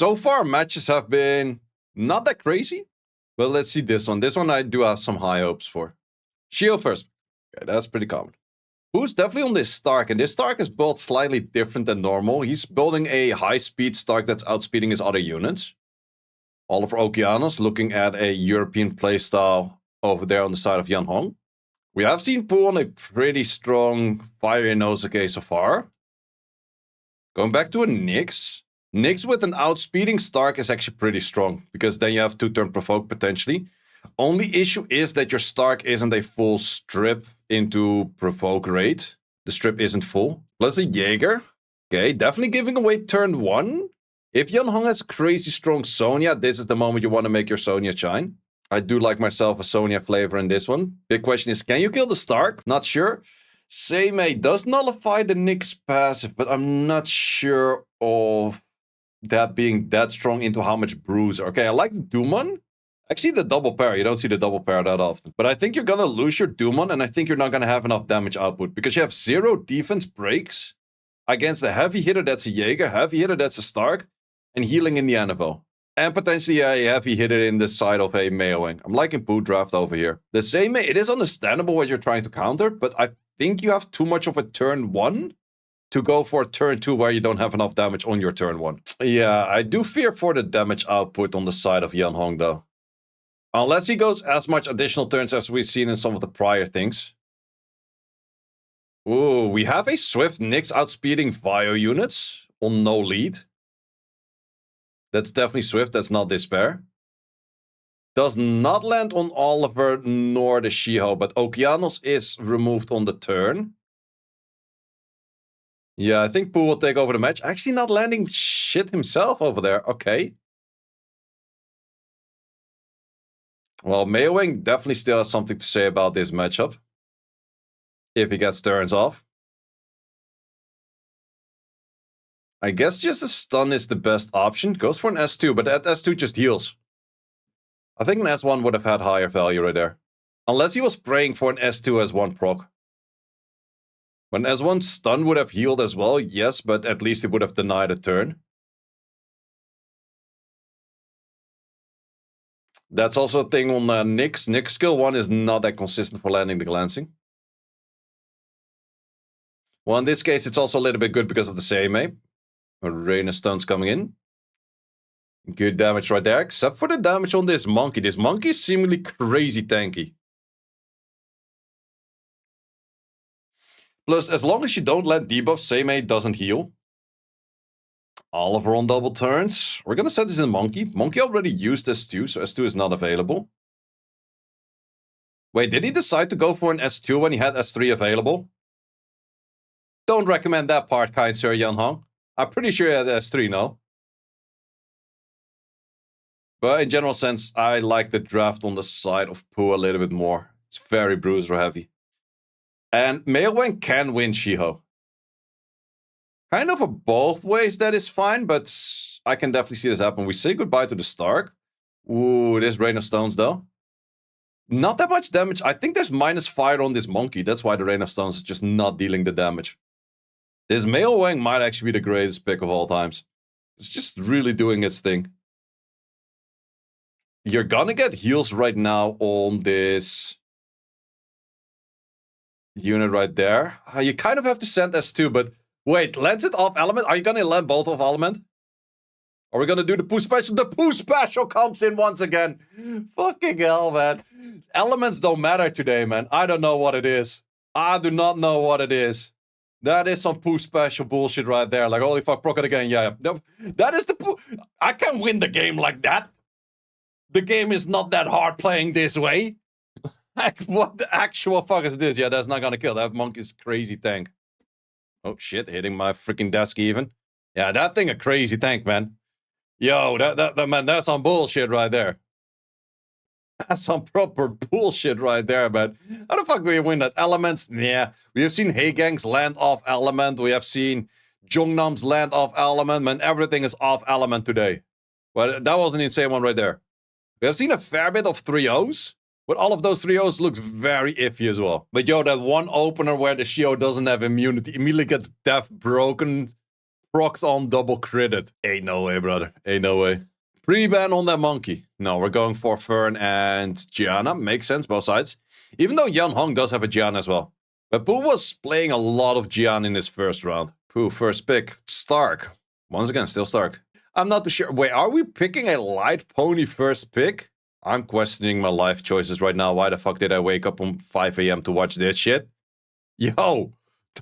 So far, matches have been not that crazy. But let's see this one. This one I do have some high hopes for. Shio first. Okay, that's pretty common. Who's definitely on this Stark, and this Stark is built slightly different than normal. He's building a high-speed Stark that's outspeeding his other units. Oliver Okeanos looking at a European playstyle over there on the side of Yan Hong. We have seen Pooh on a pretty strong Fire Inosuke so far. Going back to a Nyx. Nyx with an outspeeding Stark is actually pretty strong, because then you have 2-turn provoke potentially. Only issue is that your Stark isn't a full strip into provoke rate. The strip isn't full. Plus a Jaeger. Okay, definitely giving away turn 1. If Yan Hong has crazy strong Sonya, this is the moment you want to make your Sonya shine. I do like myself a Sonya flavor in this one. Big question is, can you kill the Stark? Not sure. Seimei does nullify the Nyx passive, but I'm not sure of that being that strong into how much bruiser. Okay, I like the Dumon. Actually, the double pair. You don't see the double pair that often. But I think you're going to lose your Dumon, and I think you're not going to have enough damage output, because you have 0 defense breaks against a heavy hitter that's a Jaeger, heavy hitter that's a Stark, and healing in the Annabelle. And potentially a heavy hitter in the side of a Meowing. I'm liking Pooh draft over here. The same, it is understandable what you're trying to counter, but I think you have too much of a turn 1 to go for turn 2 where you don't have enough damage on your turn 1. Yeah, I do fear for the damage output on the side of Yan Hong though. Unless he goes as much additional turns as we've seen in some of the prior things. Ooh, we have a Swift Nyx outspeeding Vio units on no lead. That's definitely Swift, that's not Despair. Does not land on Oliver nor the Shiho, but Okeanos is removed on the turn. Yeah, I think Pooh will take over the match. Actually not landing shit himself over there. Okay. Well, Meowing definitely still has something to say about this matchup. If he gets turns off. I guess just a stun is the best option. Goes for an S2, but that S2 just heals. I think an S1 would have had higher value right there. Unless he was praying for an S2 as 1 proc. When S1 stun would have healed as well, yes, but at least it would have denied a turn. That's also a thing on Nyx. Nyx skill 1 is not that consistent for landing the glancing. Well, in this case, it's also a little bit good because of the Seimei. A rain of stones coming in. Good damage right there, except for the damage on this monkey. This monkey is seemingly crazy tanky. Plus, as long as you don't let debuff, Seimei doesn't heal. Oliver on double turns. We're gonna set this in Monkey. Monkey already used S2, so S2 is not available. Wait, did he decide to go for an S2 when he had S3 available? Don't recommend that part, kind sir Yan Hong. I'm pretty sure he had S3, no? But in general sense, I like the draft on the side of Pooh a little bit more. It's very bruiser heavy. And Meowing can win Shiho. Kind of a both ways that is fine, but I can definitely see this happen. We say goodbye to the Stark. Ooh, this Rain of Stones though. Not that much damage. I think there's minus fire on this monkey. That's why the Rain of Stones is just not dealing the damage. This Meowing might actually be the greatest pick of all times. It's just really doing its thing. You're gonna get heals right now on this unit right there. You kind of have to send S2, but wait, lands it off element? Are you gonna land both off element? Are we gonna do the Pooh special? The Pooh special comes in once again. Fucking hell, man. Elements don't matter today, man. I don't know what it is. I do not know what it is. That is some Pooh special bullshit right there. Like, holy fuck, proc it again. Yeah. That is the Pooh. I can win the game like that. The game is not that hard playing this way. Like, what the actual fuck is this? Yeah, that's not gonna kill. That monkey's crazy tank. Oh shit, hitting my freaking desk even. Yeah, that thing a crazy tank, man. Yo, that man, that's some bullshit right there. That's some proper bullshit right there, man. How the fuck do you win that? Elements? Yeah. We have seen Heigang's land off element. We have seen Jongnam's land off element. Man, everything is off element today. Well, that was an insane one right there. We have seen a fair bit of 3-0s. But all of those 3-0s looks very iffy as well. But yo, that one opener where the Shio doesn't have immunity immediately gets death broken procced on double critted. Ain't no way, brother. Ain't no way. Pre-ban on that monkey. No, we're going for Fern and Gianna. Makes sense, both sides. Even though Yan Hong does have a Gianna as well. But Pooh was playing a lot of Gianna in his first round. Pooh, first pick. Stark. Once again, still Stark. I'm not too sure. Wait, are we picking a light pony first pick? I'm questioning my life choices right now. Why the fuck did I wake up on 5 a.m. to watch this shit? Yo,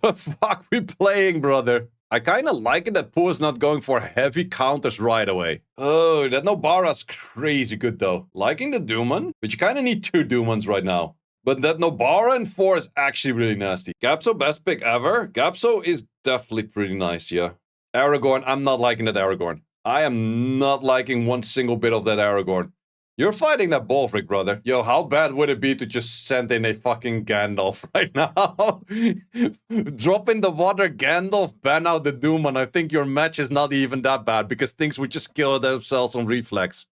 the fuck we playing, brother? I kind of like it that Pooh is not going for heavy counters right away. Oh, that Nobara's crazy good though. Liking the Dooman, but you kind of need 2 Doomans right now. But that Nobara in 4 is actually really nasty. Gapso, best pick ever. Gapso is definitely pretty nice, yeah. Aragorn, I'm not liking that Aragorn. I am not liking one single bit of that Aragorn. You're fighting that Bolfric, brother. Yo, how bad would it be to just send in a fucking Gandalf right now? Drop in the water, Gandalf, ban out the Doom, and I think your match is not even that bad because things would just kill themselves on reflex.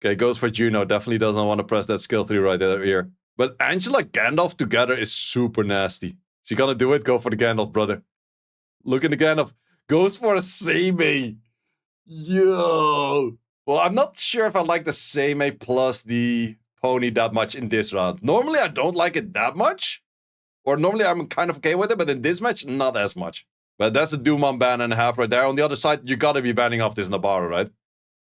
Okay, goes for Juno. Definitely doesn't want to press that skill 3 right here. But Angela Gandalf together is super nasty. Is he gonna do it? Go for the Gandalf, brother. Look at the Gandalf. Goes for a Seimei. Yo. Well, I'm not sure if I like the Seimei plus the pony that much in this round. Normally, I don't like it that much. Or normally, I'm kind of okay with it, but in this match, not as much. But that's a Doomon ban and a half right there. On the other side, you gotta be banning off this Nobara, right?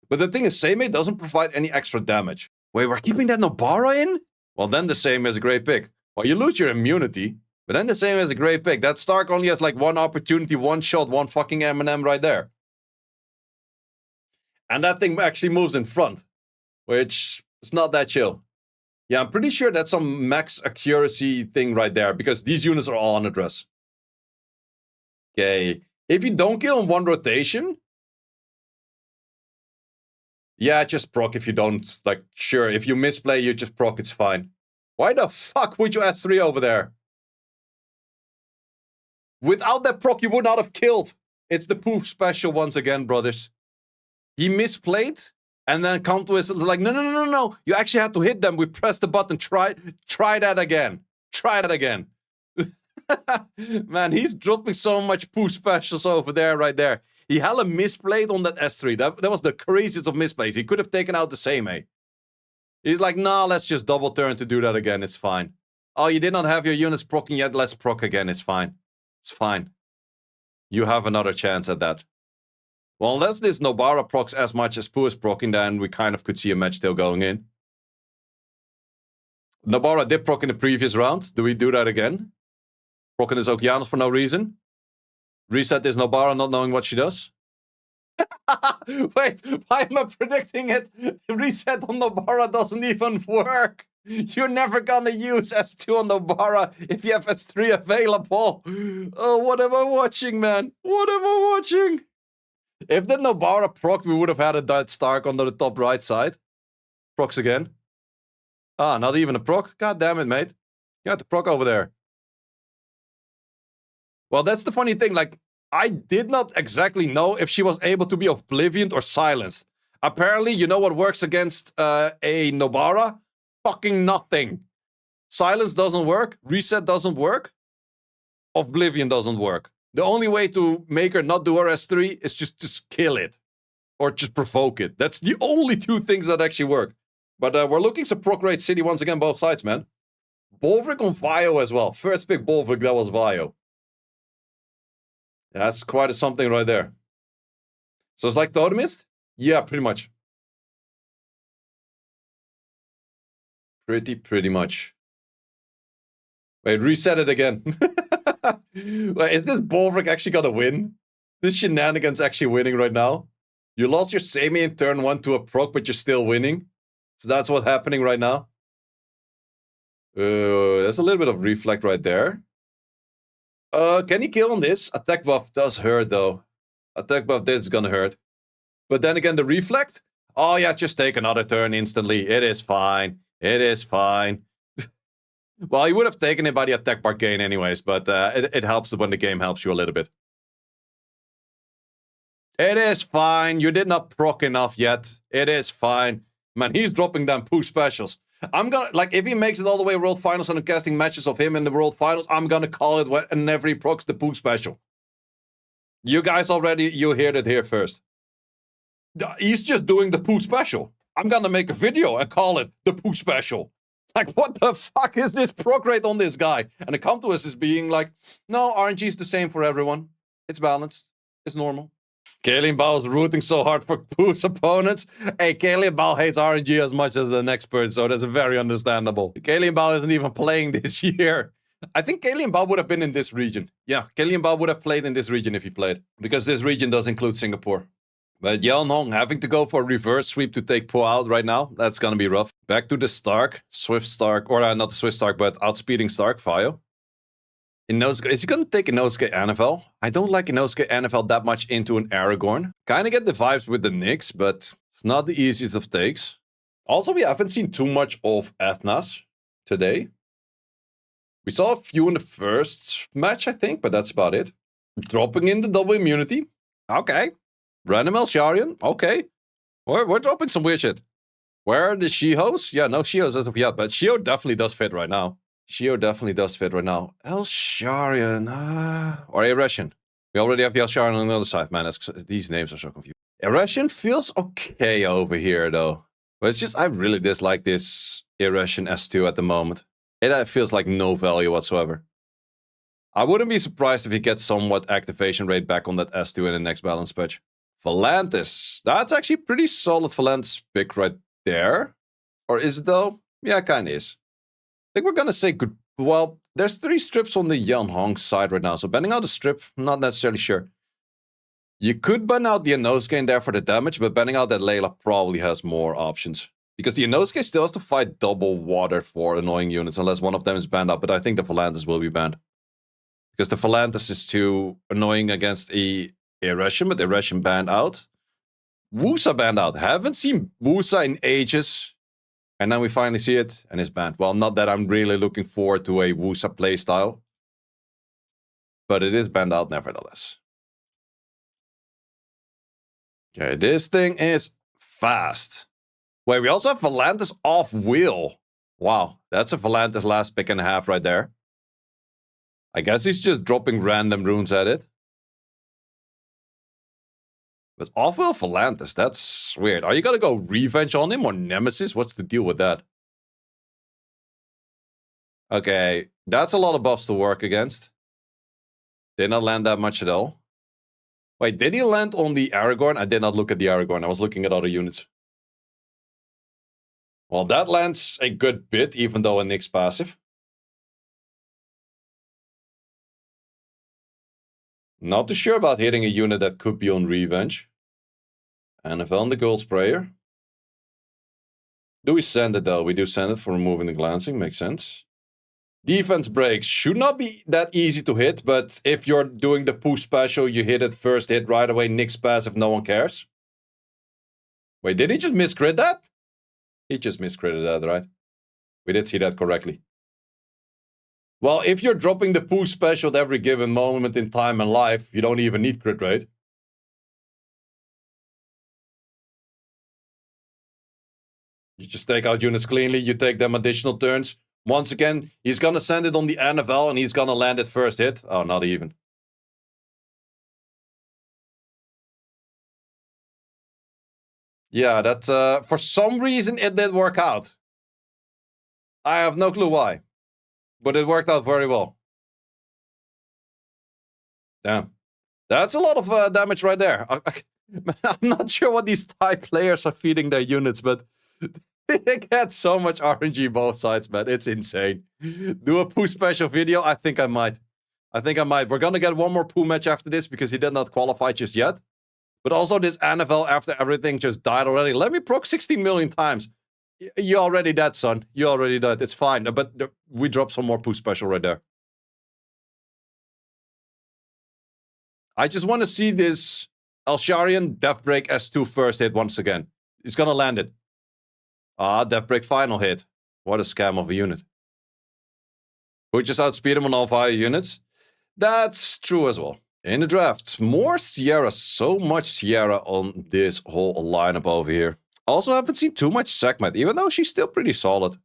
But the thing is, Seimei doesn't provide any extra damage. Wait, we're keeping that Nobara in? Well, then the Seimei is a great pick. Well, you lose your immunity, but then the Seimei is a great pick. That Stark only has like 1 opportunity, 1 shot, 1 fucking M&M right there. And that thing actually moves in front, which is not that chill. Yeah, I'm pretty sure that's some max accuracy thing right there, because these units are all on address. Okay, if you don't kill in 1 rotation, yeah, just proc if you don't, like, sure, if you misplay, you just proc, it's fine. Why the fuck would you S3 over there? Without that proc, you would not have killed. It's the Pooh special once again, brothers. He misplayed, and then Count was like, no. You actually had to hit them. We pressed the button. Try that again. Try that again. Man, he's dropping so much Pooh specials over there, right there. He hella misplayed on that S3. That was the craziest of misplays. He could have taken out the Seimei. He's like, nah, let's just double turn to do that again. It's fine. Oh, you did not have your units proccing yet. Let's proc again. It's fine. It's fine. You have another chance at that. Well, unless this Nobara procs as much as Pooh is proccing, then we kind of could see a match still going in. Nobara did proc in the previous round. Do we do that again? Proccing his Okeanos for no reason? Reset this Nobara not knowing what she does? Wait, why am I predicting it? Reset on Nobara doesn't even work. You're never gonna use S2 on Nobara if you have S3 available. Oh, what am I watching, man? What am I watching? If the Nobara procced, we would have had a Dead Stark on the top right side. Procs again. Ah, not even a proc? God damn it, mate. You had to proc over there. Well, that's the funny thing. Like, I did not exactly know if she was able to be oblivioned or silenced. Apparently, you know what works against a Nobara? Fucking nothing. Silence doesn't work. Reset doesn't work. Oblivion doesn't work. The only way to make her not do her S3 is just kill it. Or just provoke it. That's the only 2 things that actually work. But we're looking some proc rate city once again, both sides, man. Bolfric on Vio as well. First pick Bolfric, that was Vio. That's quite a something right there. So it's like Totemist? Yeah, pretty much. Pretty much. Wait, reset it again. Wait, is this Bolfric actually gonna win? This shenanigans actually winning right now? You lost your Seimei in turn 1 to a proc, but you're still winning? So that's what's happening right now? There's a little bit of reflect right there. Can he kill on this? Attack buff does hurt, though. Attack buff, this is gonna hurt. But then again, the reflect? Oh yeah, just take another turn instantly. It is fine. It is fine. Well, you would have taken it by the attack bar gain anyways, but it helps when the game helps you a little bit. It is fine. You did not proc enough yet. It is fine. Man, he's dropping down Pooh specials. I'm gonna, like, if he makes it all the way World Finals and I'm casting matches of him in the World Finals, I'm gonna call it whenever he procs the Pooh special. You guys already, you heard it here first. He's just doing the poo special. I'm gonna make a video and call it the poo special. Like, what the fuck is this prog rate on this guy? And the come to us is being like, no, RNG is the same for everyone. It's balanced. It's normal. Kalian Bao is rooting so hard for Pooh's opponents. Hey, Kalian Bao hates RNG as much as the next person, so that's very understandable. Kalian Bao isn't even playing this year. I think Kalian Bao would have been in this region. Yeah, Kalian Bao would have played in this region if he played. Because this region does include Singapore. But Yan Hong having to go for a reverse sweep to take Po out right now, that's gonna be rough. Back to the Stark, Swift Stark, or not the Swift Stark, but outspeeding Stark, Fio. Inosuke, is he gonna take Inosuke NFL? I don't like Inosuke NFL that much into an Aragorn. Kinda get the vibes with the Nyx, but it's not the easiest of takes. Also, we haven't seen too much of Ethnas today. We saw a few in the first match, I think, but that's about it. Dropping in the double immunity. Okay. Random Elsharian. Okay. We're dropping some weird shit. Where are the Shihos? Yeah, no Shihos as of yet, but Shio definitely does fit right now. Shio definitely does fit right now. Elsharian. Or Eretion. We already have the Elsharian on the other side, man. These names are so confusing. Eretion feels okay over here, though. But it's just, I really dislike this Eretion S2 at the moment. It feels like no value whatsoever. I wouldn't be surprised if he gets somewhat activation rate back on that S2 in the next balance patch. Volantis. That's actually pretty solid Volantis pick right there. Or is it though? Yeah, kinda is. I think we're gonna say good. Well, there's 3 strips on the Yan Hong side right now, so banning out the strip, not necessarily sure. You could ban out the Inosuke in there for the damage, but banning out that Layla probably has more options. Because the Inosuke still has to fight double water for annoying units, unless one of them is banned out, but I think the Volantis will be banned. Because the Volantis is too annoying against a Eretion, but Eretion banned out. Wusa banned out. Haven't seen Wusa in ages. And then we finally see it, and it's banned. Well, not that I'm really looking forward to a Wusa playstyle. But it is banned out nevertheless. Okay, this thing is fast. Wait, we also have Volantis off wheel. Wow, that's a Volantis last pick and a half right there. I guess he's just dropping random runes at it. But off-wheel Volantis, that's weird. Are you gonna go Revenge on him or Nemesis? What's the deal with that? Okay, that's a lot of buffs to work against. Did not land that much at all. Wait, did he land on the Aragorn? I did not look at the Aragorn. I was looking at other units. Well, that lands a good bit, even though a Nyx passive. Not too sure about hitting a unit that could be on Revenge. NFL and the Gold Sprayer. Do we send it though? We do send it for removing the glancing, makes sense. Defense breaks should not be that easy to hit, but if you're doing the push special, you hit it first hit right away, Nyx passive, no one cares. Wait, did he just miscrit that? He just miscritted that, right? We did see that correctly. Well, if you're dropping the push special at every given moment in time and life, you don't even need crit rate. You just take out units cleanly, you take them additional turns. Once again, he's gonna send it on the NFL and he's gonna land it first hit. Oh, not even. Yeah, that, for some reason it did work out. I have no clue why. But it worked out very well. Damn. That's a lot of damage right there. I'm not sure what these Thai players are feeding their units, but they get so much RNG both sides, man. It's insane. Do a Poo special video? I think I might. We're gonna get one more Poo match after this because he did not qualify just yet. But also this NFL after everything just died already. Let me proc 16 million times. You already dead, son. You already dead. It's fine. But we dropped some more Poo special right there. I just want to see this Elsharian Deathbreak S2 first hit once again. He's gonna land it. Ah, Deathbreak final hit. What a scam of a unit. We just outspeed him on all 5 units. That's true as well. In the draft, more Sierra. So much Sierra on this whole lineup over here. Also haven't seen too much Sekhmet, even though she's still pretty solid.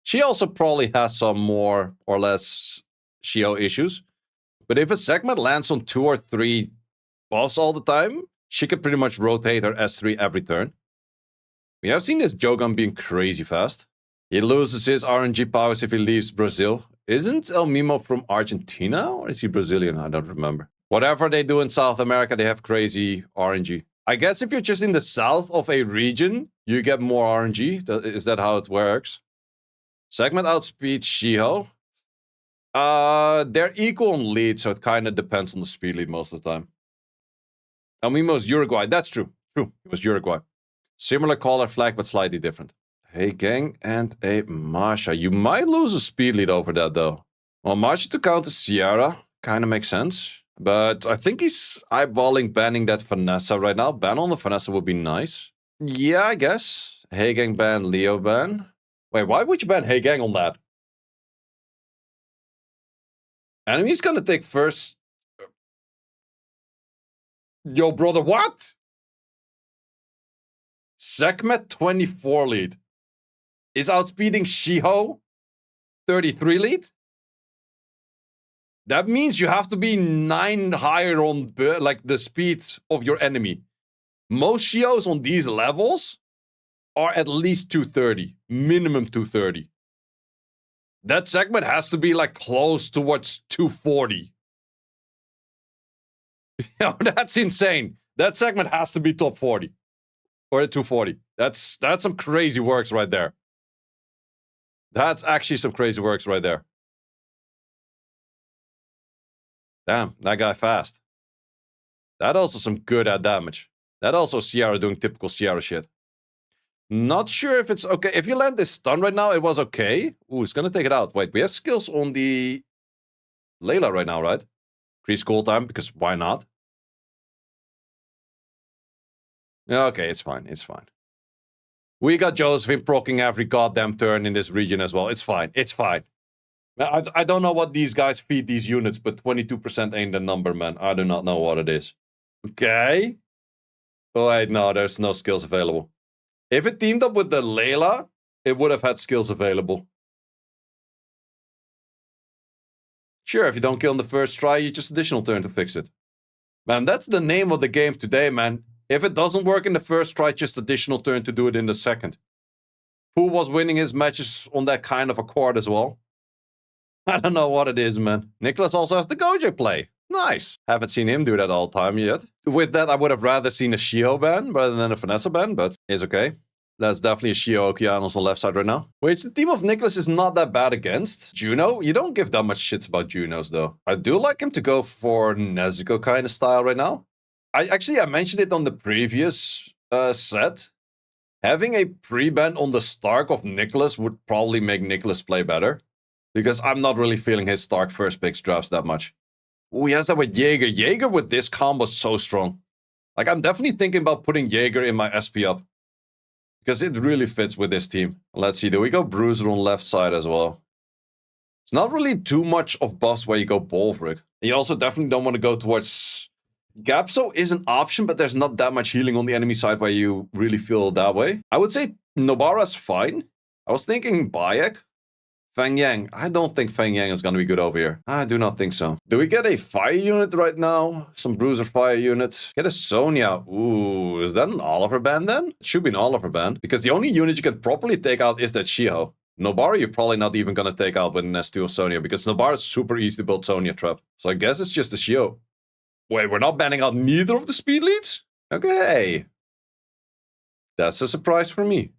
She also probably has some more or less Shio issues. But if a Sekhmet lands on 2 or 3 buffs all the time, she can pretty much rotate her S3 every turn. We have seen this Jogan being crazy fast. He loses his RNG powers if he leaves Brazil. Isn't El Mimo from Argentina, or is he Brazilian? I don't remember. Whatever they do in South America, they have crazy RNG. I guess if you're just in the south of a region, you get more RNG. Is that how it works? Segment outspeeds Shiho. They're equal on lead, so it kind of depends on the speed lead most of the time. El Mimo's Uruguay. That's true. True. It was Uruguay. Similar color flag, but slightly different. Hey, gang, and a Masha. You might lose a speed lead over that, though. Well, Masha to counter Sierra kind of makes sense. But I think he's eyeballing banning that Vanessa right now. Ban on the Vanessa would be nice. Yeah, I guess. Hey, gang ban, Leo ban. Wait, why would you ban Hey, gang on that? Enemy's gonna take first. Yo, brother, what? Sekhmet 24 lead. Is outspeeding Shiho 33 lead? That means you have to be 9 higher on like the speed of your enemy. Most Shihos on these levels are at least 230. Minimum 230. That segment has to be like close towards 240. That's insane. That segment has to be top 40. Or at 240. That's some crazy works right there. That's actually some crazy works right there. Damn, that guy fast. That also some good at damage. That also Sierra doing typical Sierra shit. Not sure if it's okay. If you land this stun right now, it was okay. Ooh, it's gonna take it out. Wait, we have skills on the Layla right now, right? Increase cooltime, because why not? Okay, it's fine. It's fine. We got Josephine proccing every goddamn turn in this region as well. It's fine. It's fine. I don't know what these guys feed these units, but 22% ain't the number, man. I do not know what it is. Okay. Oh, wait, no, there's no skills available. If it teamed up with the Layla, it would have had skills available. Sure, if you don't kill on the first try, you just additional turn to fix it. Man, that's the name of the game today, man. If it doesn't work in the first try, just additional turn to do it in the second. Who was winning his matches on that kind of accord as well? I don't know what it is, man. Nicholas also has the Gojo play. Nice. Haven't seen him do that all the time yet. With that, I would have rather seen a Shio ban rather than a Vanessa ban, but it's okay. That's definitely a Shio Okeanos on the left side right now. Which the team of Nicholas is not that bad against. Juno, you don't give that much shits about Junos, though. I do like him to go for Nezuko kind of style right now. I mentioned it on the previous set. Having a pre-ban on the Stark of Nicholas would probably make Nicholas play better. Because I'm not really feeling his Stark first picks drafts that much. Oh, he has that with Jaeger. Jaeger with this combo is so strong. Like, I'm definitely thinking about putting Jaeger in my SP up. Because it really fits with this team. Let's see, do we go Bruiser on left side as well? It's not really too much of buffs where you go Bolverick. And you also definitely don't want to go towards... Gapso is an option, but there's not that much healing on the enemy side where you really feel that way. I would say Nobara's fine. I was thinking Bayek. Fang Yang. I don't think Fang Yang is going to be good over here. I do not think so. Do we get a fire unit right now? Some Bruiser fire units. Get a Sonya. Ooh, is that an Oliver band then? It should be an Oliver band. Because the only unit you can properly take out is that Shiho. Nobara you're probably not even going to take out with an S2 of Sonya. Because Nobara is super easy to build Sonya trap. So I guess it's just a Shiho. Wait, we're not banning out neither of the speed leads? Okay. That's a surprise for me.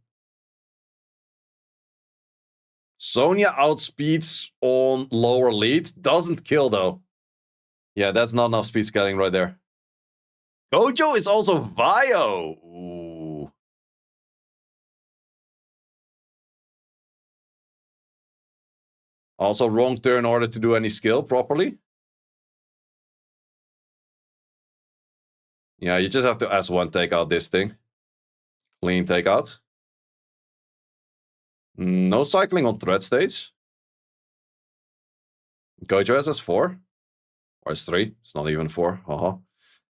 Sonya outspeeds on lower lead. Doesn't kill, though. Yeah, that's not enough speed scaling right there. Gojo is also Vio. Ooh. Also wrong turn in order to do any skill properly. Yeah, you just have to S1 take out this thing. Clean takeout. No cycling on threat states. Gojo has S4. Or S3. It's not even 4.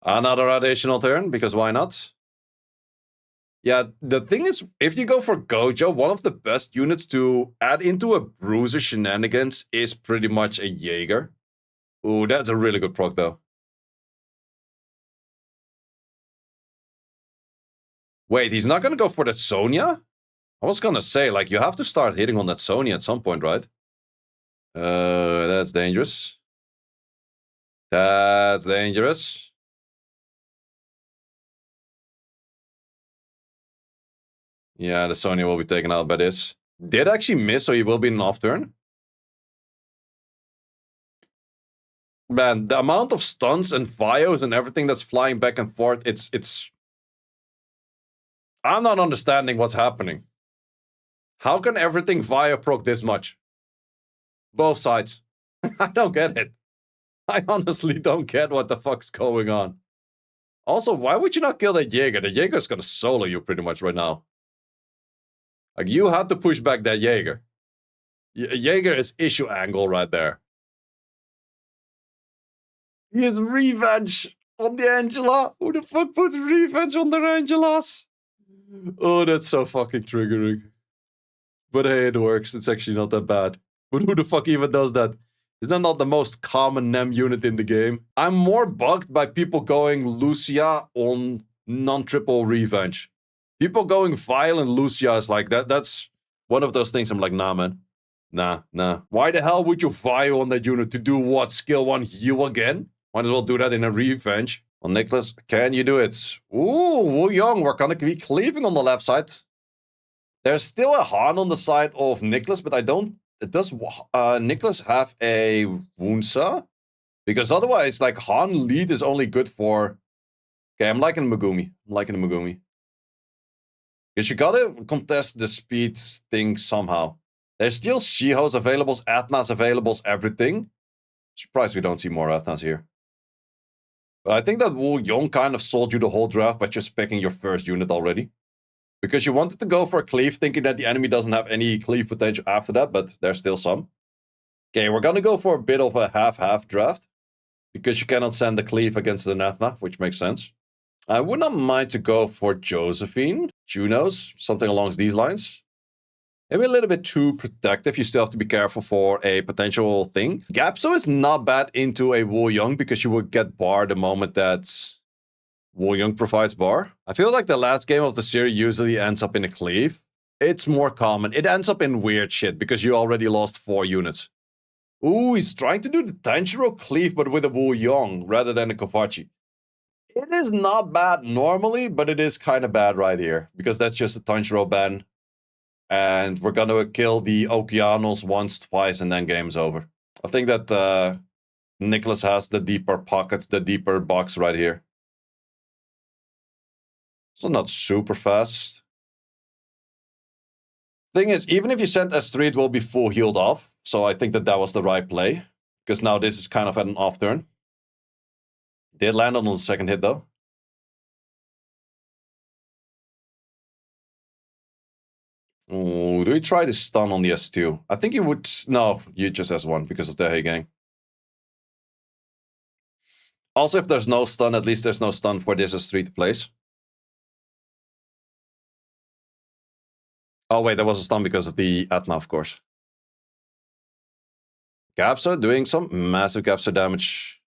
Another additional turn, because why not? Yeah, the thing is, if you go for Gojo, one of the best units to add into a Bruiser shenanigans is pretty much a Jaeger. Ooh, that's a really good proc, though. Wait, he's not gonna go for that Sonya? I was gonna say, like, you have to start hitting on that Sonya at some point, right? That's dangerous. That's dangerous. Yeah, the Sonya will be taken out by this. Did actually miss, so he will be an off turn. Man, the amount of stuns and Vios and everything that's flying back and forth, it's... I'm not understanding what's happening. How can everything Vio proc this much? Both sides. I don't get it. I honestly don't get what the fuck's going on. Also, why would you not kill that Jaeger? The Jaeger's gonna solo you pretty much right now. Like, you had to push back that Jaeger. Jaeger is issue angle right there. He has revenge on the Angela. Who the fuck puts revenge on their Angelas? Oh, that's so fucking triggering. But hey, it works. It's actually not that bad. But who the fuck even does that? Is that not the most common NEM unit in the game? I'm more bugged by people going Lucia on non-triple revenge. People going Vile and Lucia is like, that's one of those things I'm like, nah, man. Nah. Why the hell would you Vile on that unit to do what? Skill 1 heal again? Might as well do that in a revenge. Well, Nicholas, can you do it? Ooh, Wu Young, we're gonna be cleaving on the left side. There's still a Han on the side of Nicholas, but I don't... Does Nicholas have a Wunsa? Because otherwise, like, Han lead is only good for... Okay, I'm liking Megumi. Because you gotta contest the speed thing somehow. There's still Shihos availables, Athnas availables, everything. Surprised we don't see more Athnas here. But I think that Wu Yong kind of sold you the whole draft by just picking your first unit already. Because you wanted to go for a cleave, thinking that the enemy doesn't have any cleave potential after that, but there's still some. Okay, we're gonna go for a bit of a half-half draft. Because you cannot send the cleave against the Nathna, which makes sense. I would not mind to go for Josephine, Junos, something along these lines. Maybe a little bit too protective. You still have to be careful for a potential thing. Gapso is not bad into a Wu Young because you would get bar the moment that Wu Young provides bar. I feel like the last game of the series usually ends up in a cleave. It's more common. It ends up in weird shit because you already lost 4 units. Ooh, he's trying to do the Tanjiro cleave but with a Wu Young rather than a Kofachi. It is not bad normally, but it is kind of bad right here because that's just a Tanjiro ban. And we're gonna kill the Okeanos once, twice, and then game's over. I think that Nicholas has the deeper pockets, the deeper box right here. So not super fast. Thing is, even if you send S3, it will be full healed off. So I think that was the right play. Because now this is kind of at an off turn. Did land on the second hit though. Oh, do we try to stun on the S2? I think you would... No, you just S1 because of the Hey Gang. Also, if there's no stun, at least there's no stun for this S3 to place. Oh wait, there was a stun because of the Atma, of course. Gapsa doing some massive Gapsa damage.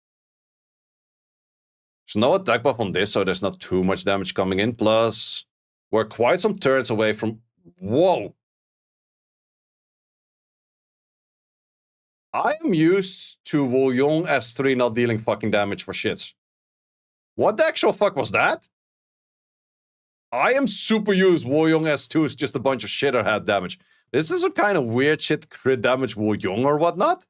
There's no attack buff on this, so there's not too much damage coming in. Plus, we're quite some turns away from... Whoa! I am used to Wu Yong S3 not dealing fucking damage for shits. What the actual fuck was that? I am super used Wu Yong S2 is just a bunch of shit or had damage. This is some kind of weird shit crit damage Wu Yong or whatnot.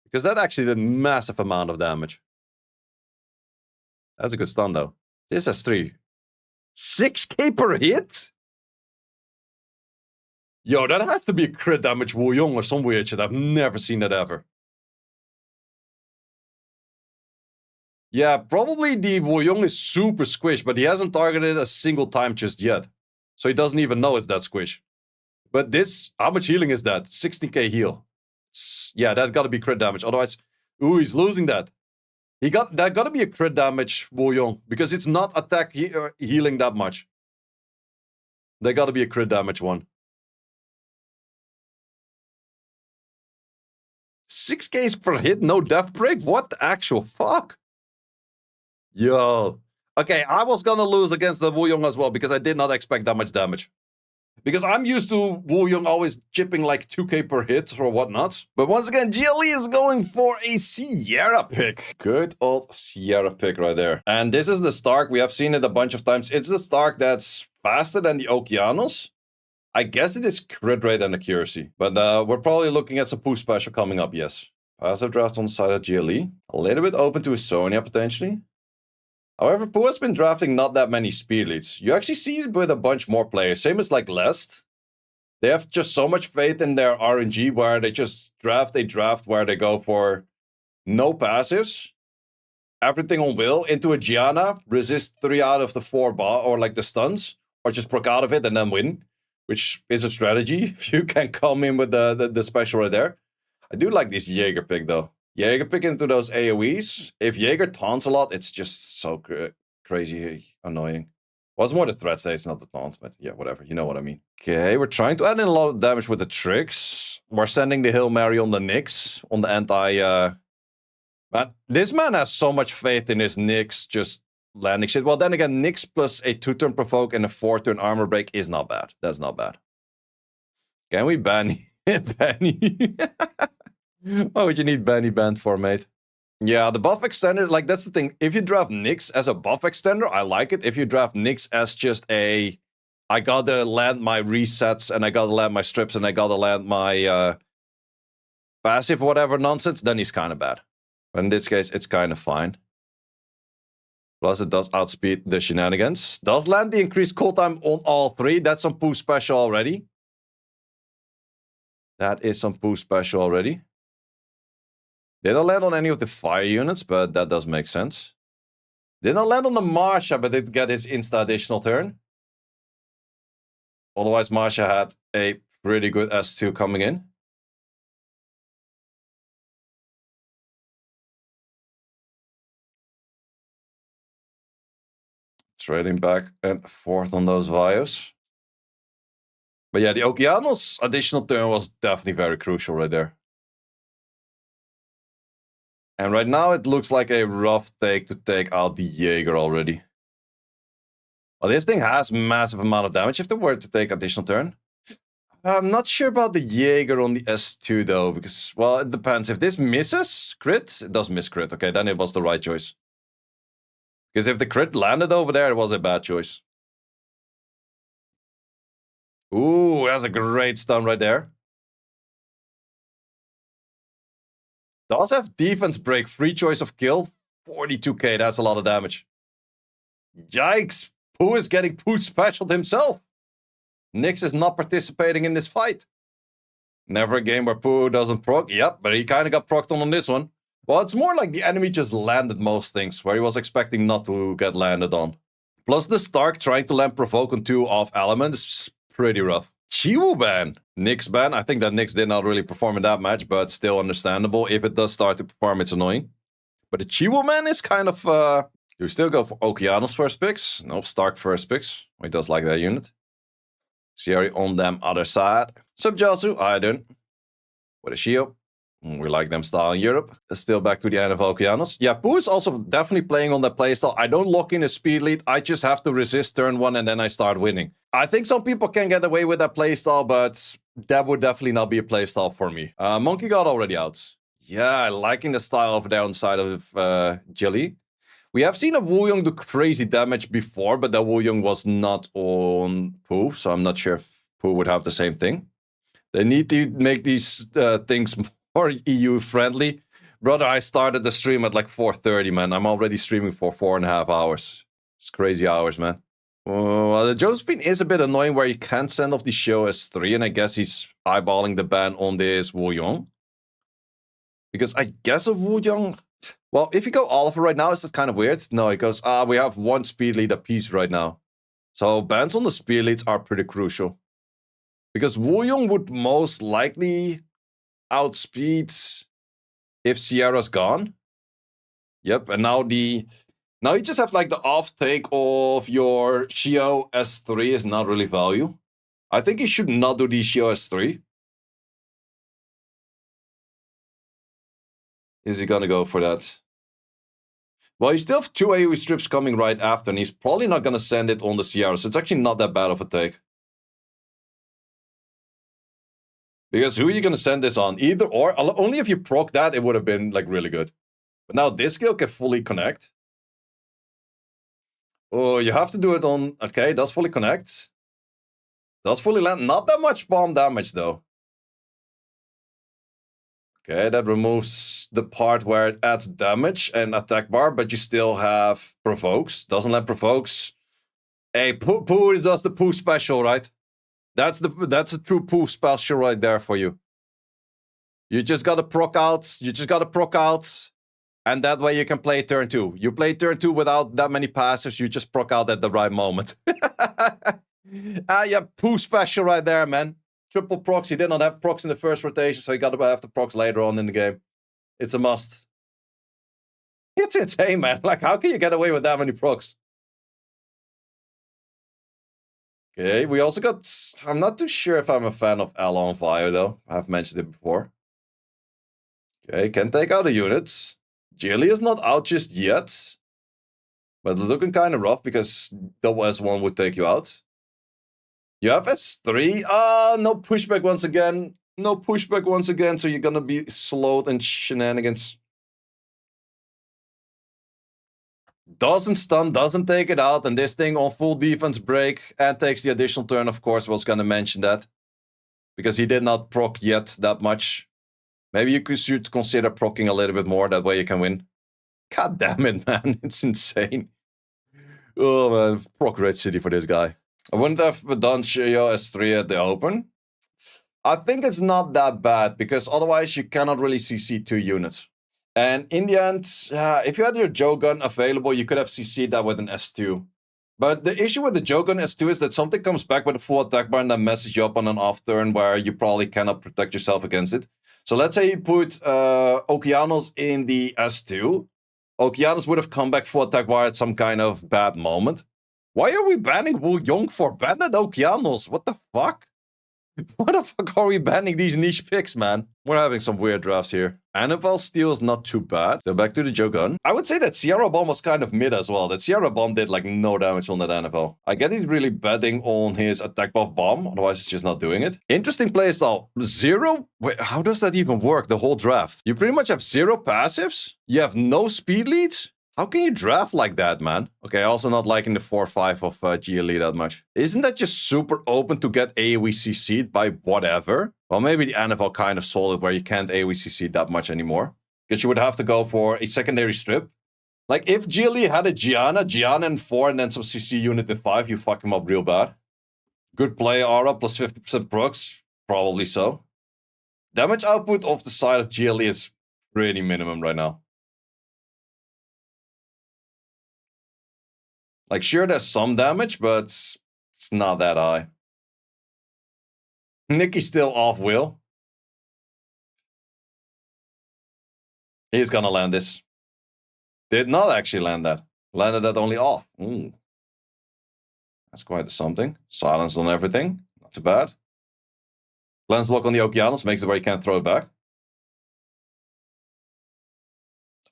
Because that actually did a massive amount of damage. That's a good stun though. This S3. 6k per hit? Yo, that has to be a crit damage Wu Yong or some weird shit. I've never seen that ever. Yeah, probably the Wu Yong is super squish, but he hasn't targeted a single time just yet. So he doesn't even know it's that squish. But this, how much healing is that? 16k heal. Yeah, that gotta be crit damage. Otherwise, ooh, he's losing that. That gotta be a crit damage Wu Yong, because it's not attack healing that much. They gotta be a crit damage one. 6Ks per hit, no death break? What the actual fuck? Yo. Okay, I was gonna lose against the Wu Yong as well because I did not expect that much damage. Because I'm used to Wu Yong always chipping like 2k per hit or whatnot. But once again, GLE is going for a Sierra pick. Good old Sierra pick right there. And this is the Stark. We have seen it a bunch of times. It's the Stark that's faster than the Okeanos. I guess it is crit rate and accuracy. But we're probably looking at some Pooh special coming up, yes. Passive draft on the side of GLE. A little bit open to a Sonya potentially. However, Pooh has been drafting not that many speed leads. You actually see it with a bunch more players. Same as like Lest. They have just so much faith in their RNG where they just draft a draft where they go for no passives. Everything on will into a Gianna. Resist 3 out of the 4 or like the stuns. Or just proc out of it and then win. Which is a strategy if you can come in with the special right there. I do like this Jaeger pick though. Jaeger pick into those AoEs. If Jaeger taunts a lot, it's just so crazy annoying. Was more the threat stage, not the taunt, but yeah, whatever. You know what I mean. Okay, we're trying to add in a lot of damage with the tricks. We're sending the Hail Mary on the Nyx, on the anti... Man, this man has so much faith in his Nyx just landing shit. Well, then again, Nyx plus a 2-turn provoke and a 4-turn armor break is not bad. That's not bad. Can we ban Benny? Why would you need Benny banned for, mate? Yeah, the buff extender, like, that's the thing. If you draft Nyx as a buff extender, I like it. If you draft Nyx as just a... I gotta land my resets, and I gotta land my strips, and I gotta land my passive whatever nonsense, then he's kind of bad. But in this case, it's kind of fine. Plus, it does outspeed the shenanigans. Does land the increased cooltime on all 3. That's some Pooh special already. That is some Pooh special already. Didn't land on any of the fire units, but that does make sense. Didn't land on the Marsha, but did get his insta additional turn. Otherwise, Marsha had a pretty good S2 coming in. Trading back and forth on those Vios. But yeah, the Okeanos additional turn was definitely very crucial right there. And right now it looks like a rough take to take out the Jaeger already. Well, this thing has massive amount of damage if they were to take additional turn. I'm not sure about the Jaeger on the S2 though, because, well, it depends. If this misses crit, it does miss crit. Okay, then it was the right choice. Because if the crit landed over there, it was a bad choice. Ooh, that's a great stun right there. Does have defense break, free choice of kill, 42k, that's a lot of damage. Yikes, Pooh is getting Pooh specialed himself. Nyx is not participating in this fight. Never a game where Pooh doesn't proc. Yep, but he kind of got procced on this one. Well, it's more like the enemy just landed most things, where he was expecting not to get landed on. Plus the Stark trying to land provoke on 2 off elements is pretty rough. Chiwu ban. Nyx ban. I think that Nyx did not really perform in that match, but still understandable. If it does start to perform, it's annoying. But the Chiwu ban is kind of... You still go for Okeanos first picks? Nope, Stark first picks. He does like that unit. Sierra on them other side. Subjasu, I don't. With a shield. We like them style in Europe. Still back to the end of Okeanos. Yeah, Pooh is also definitely playing on that playstyle. I don't lock in a speed lead. I just have to resist turn 1 and then I start winning. I think some people can get away with that playstyle, but that would definitely not be a playstyle for me. Monkey God already out. Yeah, liking the style over there on the side of Jilly. We have seen a Wu Yong do crazy damage before, but that Wu Yong was not on Pooh, so I'm not sure if Pooh would have the same thing. They need to make these things more EU friendly. Brother, I started the stream at like 4:30, man. I'm already streaming for 4.5 hours. It's crazy hours, man. Well, the Josephine is a bit annoying where you can't send off the show as 3, and I guess he's eyeballing the ban on this Wu Yong. Because I guess of Wu Yong... Well, if you go Oliver right now, is that kind of weird? No, it goes, we have 1 speed lead apiece right now. So bans on the speed leads are pretty crucial. Because Wu Yong would most likely outspeed if Sierra's gone. Yep, and now you just have like the off take of your Shio S3 is not really value. I think you should not do the Shio S3. Is he gonna go for that? Well, you still have 2 AoE strips coming right after, and he's probably not going to send it on the Sierra, so it's actually not that bad of a take. Because who are you going to send this on? Either or. Only if you proc that, it would have been like really good. But now this skill can fully connect. Oh, you have to do it on... Okay, does fully connect. Does fully land. Not that much bomb damage, though. Okay, that removes the part where it adds damage and attack bar, but you still have provokes. Doesn't let provokes. Hey, Poo does the Poo special, right? That's a true Poo special right there for you. You just gotta proc out. You just gotta proc out. And that way you can play turn 2. You play turn 2 without that many passives. You just proc out at the right moment. Yeah, Poo special right there, man. Triple procs. He did not have procs in the first rotation, so he got to have the procs later on in the game. It's a must. It's insane, man. Like, how can you get away with that many procs? Okay, we also got... I'm not too sure if I'm a fan of Ella on Fire, though. I've mentioned it before. Okay, can take out the units. Jilly is not out just yet. But looking kind of rough, because double S1 would take you out. You have S3. No pushback once again. No pushback once again, so you're gonna be slowed in shenanigans. Doesn't stun, doesn't take it out, and this thing on full defense break and takes the additional turn, of course. Was gonna mention that. Because he did not proc yet that much. Maybe you should consider procking a little bit more, that way you can win. God damn it, man. It's insane. Oh, man. Proc Red City for this guy. I wouldn't have done Shio S3 at the open. I think it's not that bad, because otherwise you cannot really CC 2 units. And in the end, if you had your Joe gun available, you could have CC'd that with an S2. But the issue with the Joe gun S2 is that something comes back with a full attack bar and then messes you up on an off turn where you probably cannot protect yourself against it. So let's say you put Okeanos in the S2. Okeanos would have come back full attack bar at some kind of bad moment. Why are we banning Wu Yong for banded Okeanos? What the fuck? Why the fuck are we banning these niche picks, man? We're having some weird drafts here. Annival Steel is not too bad. So back to the Jogun. I would say that Sierra Bomb was kind of mid as well. That Sierra Bomb did like no damage on that Annival. I get he's really betting on his attack buff bomb. Otherwise, he's just not doing it. Interesting playstyle. 0? Wait, how does that even work? The whole draft. You pretty much have 0 passives. You have no speed leads. How can you draft like that, man? Okay, also not liking the 4-5 of GLE that much. Isn't that just super open to get AoE CC'd by whatever? Well, maybe the Annival kind of solid where you can't AoE CC that much anymore. Because you would have to go for a secondary strip. Like, if GLE had a Gianna in 4 and then some CC unit in 5, you fuck him up real bad. Good play, Aura, plus 50% procs. Probably so. Damage output off the side of GLE is pretty minimum right now. Like, sure, there's some damage, but it's not that high. Nicky's still off wheel. He's gonna land this. Did not actually land that. Landed that only off. Ooh. That's quite something. Silence on everything. Not too bad. Lens block on the Okeanos makes it where you can't throw it back.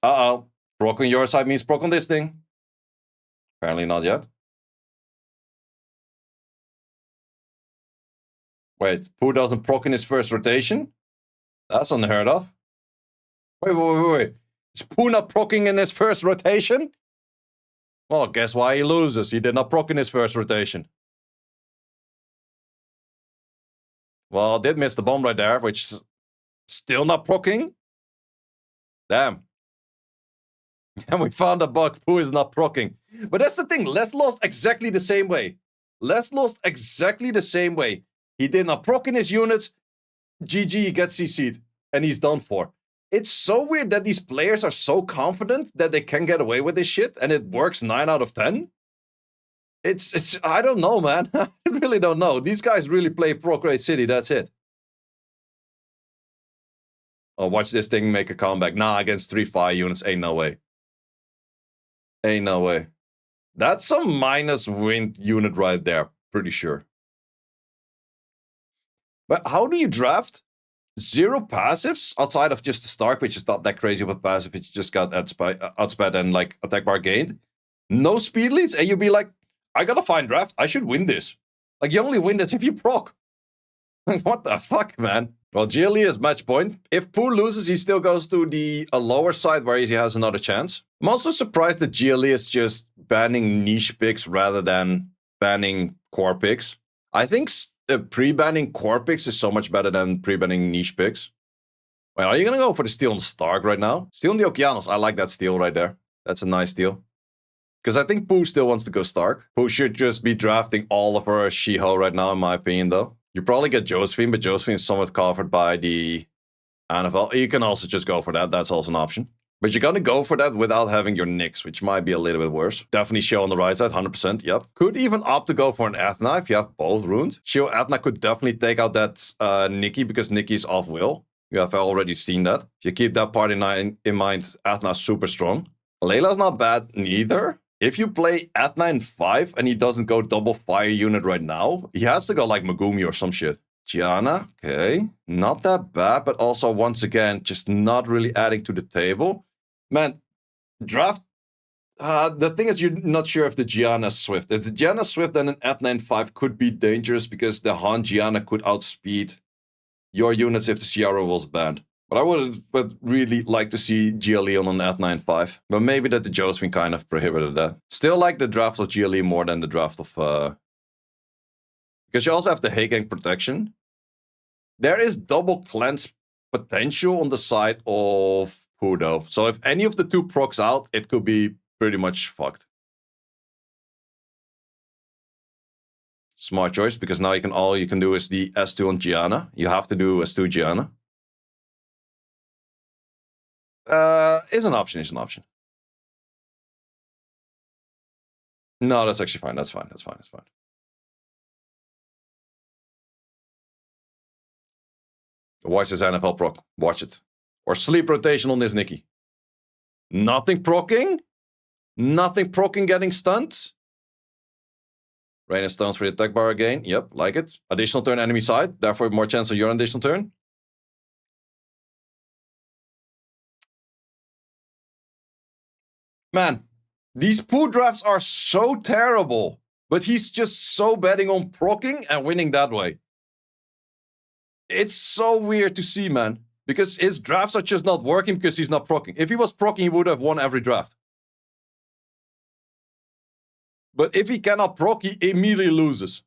Uh-oh. Proc on your side means proc on this thing. Apparently not yet. Wait, Pooh doesn't proc in his first rotation? That's unheard of. Wait. Is Pooh not procking in his first rotation? Well, guess why he loses. He did not proc in his first rotation. Well, did miss the bomb right there, which is still not procking. Damn. And we found a bug. Pooh is not procking. But that's the thing. Les lost exactly the same way. Les lost exactly the same way. He did not proc in his units. GG, he gets CC'd. And he's done for. It's so weird that these players are so confident that they can get away with this shit. And it works 9 out of 10. It's I don't know, man. I really don't know. These guys really play Proc Raid City. That's it. Oh, watch this thing make a comeback. Nah, against 3 fire units. Ain't no way. Ain't no way. That's some minus wind unit right there. Pretty sure. But how do you draft Zero passives outside of just the Stark, which is not that crazy of a passive. It just got outsped and like attack bar gained. No speed leads, and you'd be like, I gotta find draft. I should win this. Like, you only win this if you proc. What the fuck, man? Well, GLE is match point. If Pooh loses, he still goes to the lower side where he has another chance. I'm also surprised that GLE is just banning niche picks rather than banning core picks. I think pre-banning core picks is so much better than pre-banning niche picks. Wait, are you gonna go for the steal on Stark right now? Steal on the Okeanos. I like that steal right there. That's a nice steal. Because I think Pooh still wants to go Stark. Pooh should just be drafting all of her She-Ho right now, in my opinion, though. You probably get Josephine, but Josephine is somewhat covered by the Annabelle. You can also just go for that. That's also an option. But you're gonna go for that without having your Nyx, which might be a little bit worse. Definitely Shio on the right side, 100%, yep. Could even opt to go for an Athena if you have both ruined. Shio Athena could definitely take out that Nikki, because Nikki's off-will. You have already seen that. If you keep that part in mind, Athena's super strong. Layla's not bad neither. If you play Athena in 5 and he doesn't go double fire unit right now, he has to go like Megumi or some shit. Gianna, okay. Not that bad, but also, once again, just not really adding to the table. Man, draft... the thing is, you're not sure if the Gianna's Swift. If the Gianna's Swift, then an Athena in 5 could be dangerous because the Han Gianna could outspeed your units if the Ciara was banned. But I would really like to see GLE on an Athena in 5. But maybe that the Josephine kind of prohibited that. Still like the draft of GLE more than the draft of... Because you also have the Heigang protection. There is double cleanse potential on the side of Hudo. So if any of the two procs out, it could be pretty much fucked. Smart choice, because now all you can do is the S2 on Gianna. You have to do S2 Gianna. Is an option, is an option. No, that's actually fine. That's fine. That's fine. That's fine. Watch this NFL proc. Watch it. Or sleep rotation on this Nikki. Nothing procking. Nothing procking getting stunned. Rain and stones for the attack bar again. Yep, like it. Additional turn enemy side. Therefore, more chance on your additional turn. Man, these Pooh drafts are so terrible. But he's just so betting on procking and winning that way. It's so weird to see, man. Because his drafts are just not working because he's not procking. If he was procking, he would have won every draft. But if he cannot proc, he immediately loses.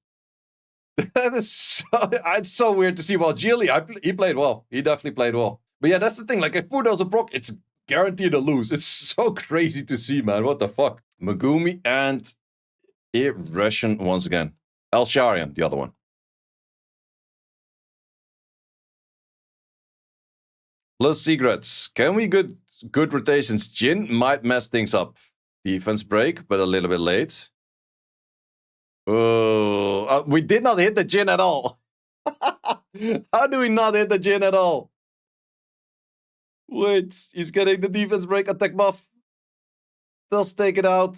That is so, it's so weird to see. Well, Gilly, he played well. He definitely played well. But yeah, that's the thing. Like, if Pooh does a proc, it's guaranteed to lose. It's so crazy to see, man. What the fuck? Megumi and Russian once again. El Sharian, the other one. Plus secrets. Can we good rotations? Jin might mess things up. Defense break, but a little bit late. Oh, we did not hit the Jin at all. How do we not hit the Jin at all? Wait, he's getting the defense break attack buff. Does take it out.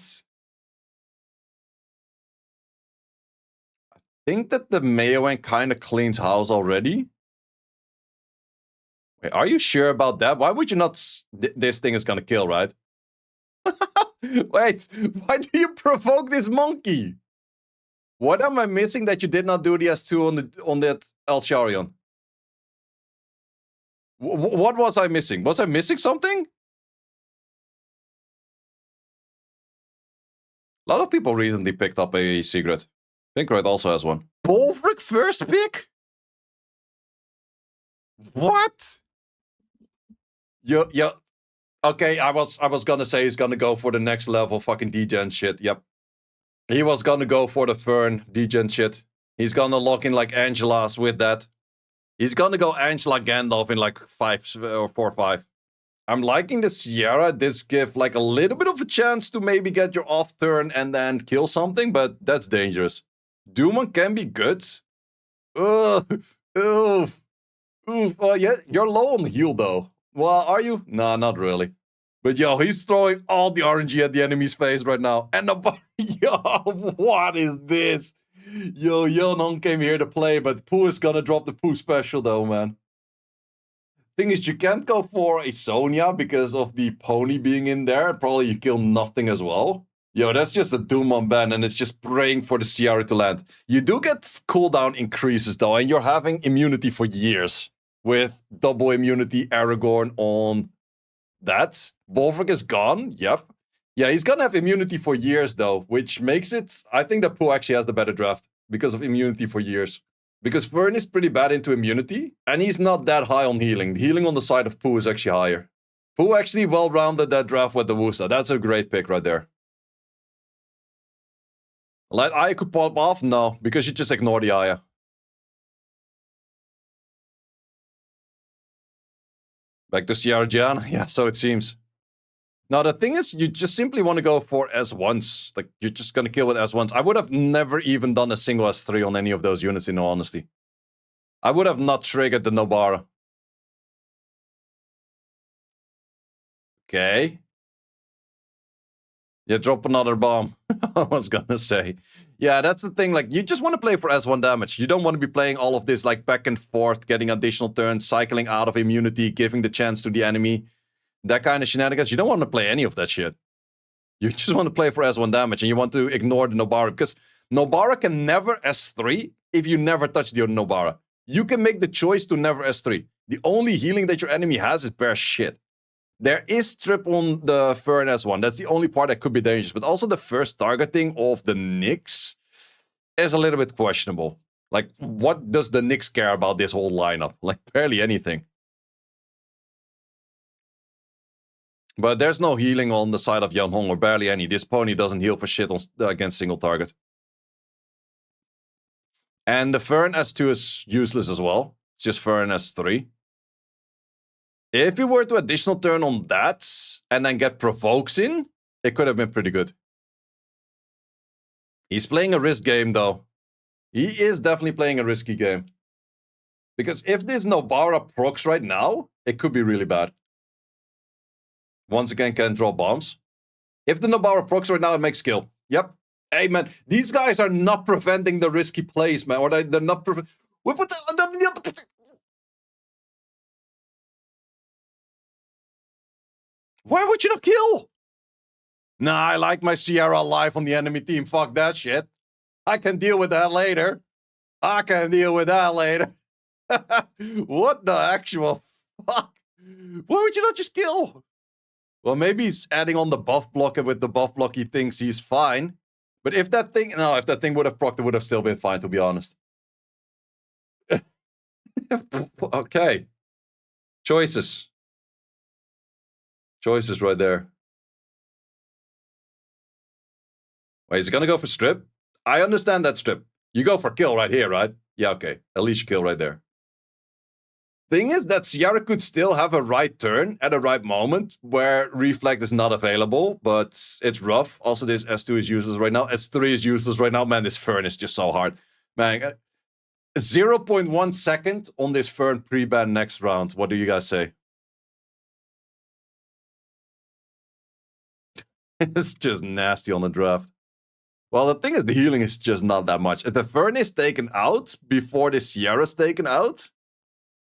I think that the Mayoan kind of cleans house already. Wait, are you sure about that? Why would you not... This thing is gonna kill, right? Wait, why do you provoke this monkey? What am I missing that you did not do the S2 on that El Sharion? What was I missing? Was I missing something? A lot of people recently picked up a secret. Pinkroyd also has one. Bulbrick first pick? What? Yeah. Okay, I was gonna say he's gonna go for the next level fucking degen shit. Yep. He was gonna go for the Fern degen shit. He's gonna lock in like Angela's with that. He's gonna go Angela Gandalf in like 5 or 4 or 5. I'm liking the Sierra. This gives like a little bit of a chance to maybe get your off turn and then kill something, but that's dangerous. Duman can be good. Oof. Oof. Oh, yeah, you're low on heal though. Well, are you? Nah, not really. But yo, he's throwing all the RNG at the enemy's face right now. And the yo, what is this? Yo, Yeonhong came here to play, but Pooh is gonna drop the Pooh special though, man. Thing is, you can't go for a Sonya because of the pony being in there. Probably you kill nothing as well. Yo, that's just a doom on ban, and it's just praying for the Ciara to land. You do get cooldown increases, though, and you're having immunity for years. With double immunity Aragorn on that. Bolfric is gone, yep. Yeah, he's gonna have immunity for years, though, which makes it... I think that Pooh actually has the better draft because of immunity for years. Because Fern is pretty bad into immunity, and he's not that high on healing. The healing on the side of Pooh is actually higher. Pooh actually well-rounded that draft with the Wusa. That's a great pick right there. Let Aya could pop off? No, because you just ignore the Aya. Back to Ciara Jan? Yeah, so it seems. Now, the thing is, you just simply want to go for S1s. Like, you're just going to kill with S1s. I would have never even done a single S3 on any of those units, in all honesty. I would have not triggered the Nobara. Okay. Yeah, drop another bomb. I was gonna say. Yeah, that's the thing. Like, you just want to play for S1 damage. You don't want to be playing all of this, like, back and forth, getting additional turns, cycling out of immunity, giving the chance to the enemy. That kind of shenanigans. You don't want to play any of that shit. You just want to play for S1 damage, and you want to ignore the Nobara, because Nobara can never S3 if you never touch the Nobara. You can make the choice to never S3. The only healing that your enemy has is bare shit. There is strip on the Fern S1. That's the only part that could be dangerous. But also the first targeting of the Nyx is a little bit questionable. Like, what does the Nyx care about this whole lineup? Like, barely anything. But there's no healing on the side of Yan Hong, or barely any. This pony doesn't heal for shit on, against single target. And the Fern S2 is useless as well. It's just Fern S3. If you were to additional turn on that, and then get provokes in, it could have been pretty good. He's playing a risk game, though. He is definitely playing a risky game. Because if this Nobara procs right now, it could be really bad. Once again, can draw bombs. If the Nobara procs right now, it makes kill. Yep. Hey, man, these guys are not preventing the risky plays, man. Or they're not preventing... Why would you not kill? Nah, I like my Ciara alive on the enemy team. Fuck that shit. I can deal with that later. I can deal with that later. What the actual fuck? Why would you not just kill? Well, maybe he's adding on the buff block, and with the buff block he thinks he's fine. But if that thing... No, if that thing would have procced, it would have still been fine, to be honest. Okay. Choices. Choices right there. Wait, is he gonna go for strip? I understand that strip. You go for kill right here, right? Yeah, okay. At least you kill right there. Thing is that Ciara could still have a right turn at a right moment where Reflect is not available, but it's rough. Also, this S2 is useless right now. S3 is useless right now. Man, this Fern is just so hard. Man, 0.1 second on this Fern pre-ban next round. What do you guys say? It's just nasty on the draft. Well, the thing is, the healing is just not that much. If the Fern is taken out before the Ciara's taken out,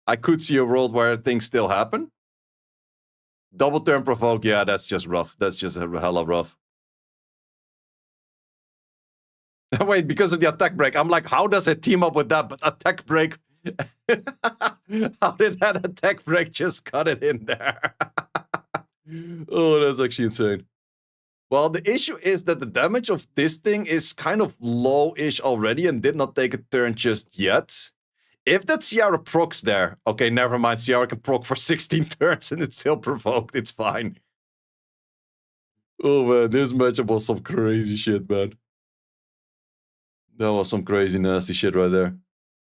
I could see a world where things still happen. Double turn provoke, yeah, that's just rough. That's just a hella rough. Wait, because of the attack break. I'm like, how does it team up with that? But attack break... How did that attack break just cut it in there? Oh, that's actually insane. Well, the issue is that the damage of this thing is kind of low-ish already and did not take a turn just yet. If that Ciara procs there, okay, never mind. Ciara can proc for 16 turns and it's still provoked. It's fine. Oh, man, this matchup was some crazy shit, man. That was some crazy, nasty shit right there.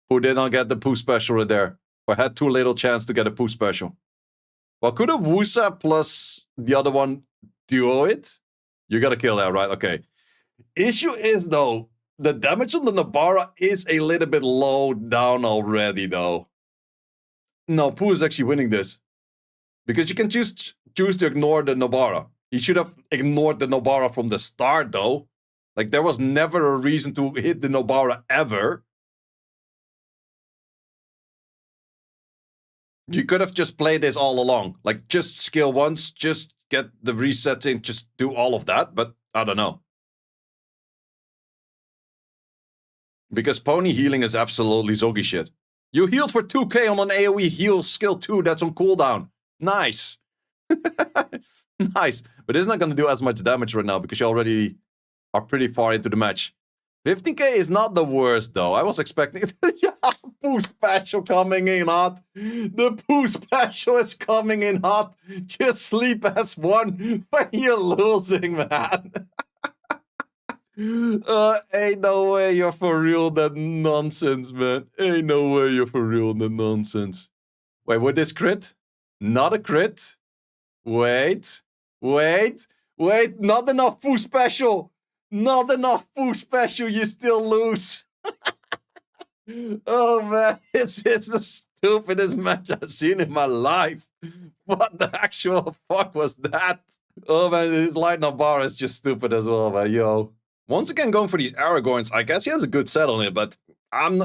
Who did not get the Pooh special right there? Or had too little chance to get a Pooh special? Well, could a Wusa plus the other one duo it? You gotta kill that, right? Okay. Issue is, though, the damage on the Nobara is a little bit low down already, though. No, Pooh is actually winning this. Because you can choose to ignore the Nobara. He should have ignored the Nobara from the start, though. Like, there was never a reason to hit the Nobara ever. You could have just played this all along. Like, just skill once, just get the resetting, just do all of that, but I don't know. Because pony healing is absolutely Zoggy shit. You healed for 2k on an AoE heal skill 2 that's on cooldown. Nice. Nice. But it's not going to do as much damage right now because you already are pretty far into the match. 15k is not the worst though. I was expecting it. Yeah, Poo special coming in hot. The Poo special is coming in hot. Just sleep as one when you're losing, man. Ain't no way you're for real that nonsense, man. Ain't no way you're for real that nonsense. Wait, would this crit? Not a crit. Wait. Not enough Poo special. Not enough Poo special. You still lose. Oh man, it's the stupidest match I've seen in my life. What the actual fuck was that? Oh man, his light up bar is just stupid as well, man. Yo. Once again, going for these Aragorns, I guess he has a good set on it, but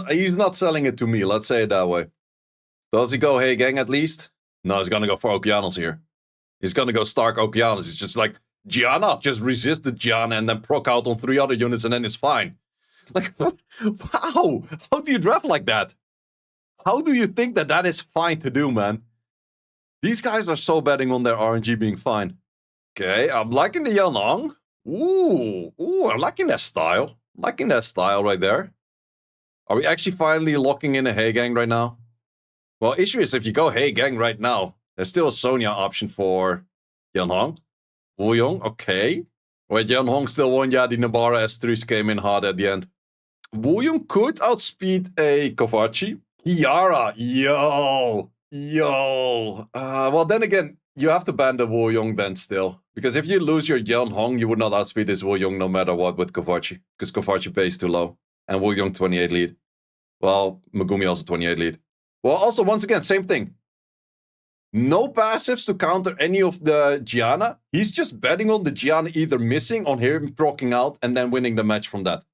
he's not selling it to me, let's say it that way. Does he go Hey Gang at least? No, he's gonna go for Okeanos here. He's gonna go Stark Okeanos. He's just like, Gianna, just resist the Gianna and then proc out on 3 other units and then it's fine. Like, wow! How do you draft like that? How do you think that that is fine to do, man? These guys are so betting on their RNG being fine. Okay, I'm liking the Yanong. Ooh, I'm liking that style. Liking that style right there. Are we actually finally locking in a Hey Gang right now? Well, issue is if you go Hey Gang right now, there's still a Sonya option for Yanhong. Wooyoung, okay. Wait, Yanhong still won. Yeah, the Nabara S3s came in hard at the end. Wooyoung could outspeed a Kovaci. Kiara, yo. Well, then again, you have to ban the Wooyoung then still. Because if you lose your Yanhong, you would not outspeed this Wooyoung no matter what with Kovaci. Because Kovaci pays too low. And Wooyoung 28 lead. Well, Megumi also 28 lead. Well, also, once again, same thing. No passives to counter any of the Gianna. He's just betting on the Gianna either missing on him proccing out and then winning the match from that.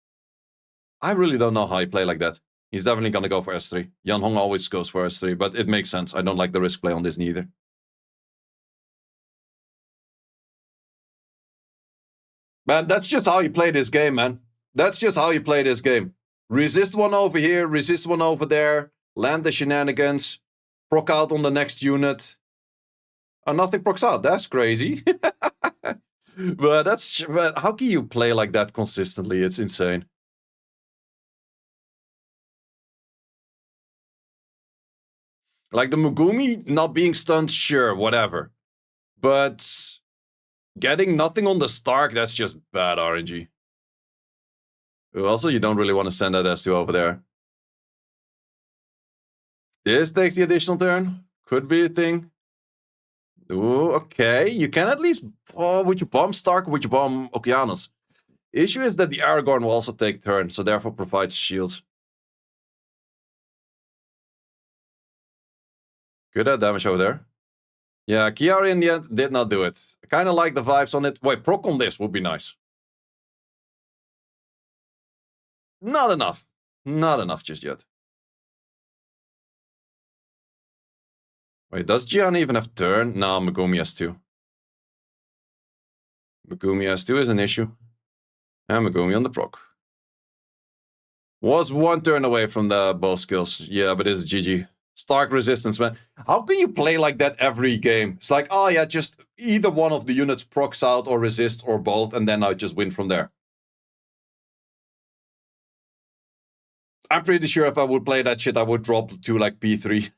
I really don't know how he play like that. He's definitely going to go for S3. Yanhong always goes for S3, but it makes sense. I don't like the risk play on this neither. Man, that's just how you play this game, man. That's just how you play this game. Resist one over here, resist one over there, land the shenanigans, proc out on the next unit. Oh, nothing procs out. That's crazy. But how can you play like that consistently? It's insane. Like the Megumi not being stunned, sure, whatever. But getting nothing on the Stark, that's just bad RNG. Also, you don't really want to send that S2 over there. This takes the additional turn. Could be a thing. Ooh, okay. You can at least... Oh, would you bomb Stark or would you bomb Okeanos? Issue is that the Aragorn will also take turn, so therefore provides shields. Good damage over there. Yeah, Kiara in the end did not do it. I kind of like the vibes on it. Wait, proc on this would be nice. Not enough. Not enough just yet. Wait, does Gianna even have turn? No, Megumi has 2. Megumi has 2 is an issue. And Megumi on the proc. Was 1 turn away from the both skills. Yeah, but it's GG. Stark resistance, man. How can you play like that every game? It's like, oh yeah, just either one of the units procs out or resist or both, and then I just win from there. I'm pretty sure if I would play that shit, I would drop to like P3.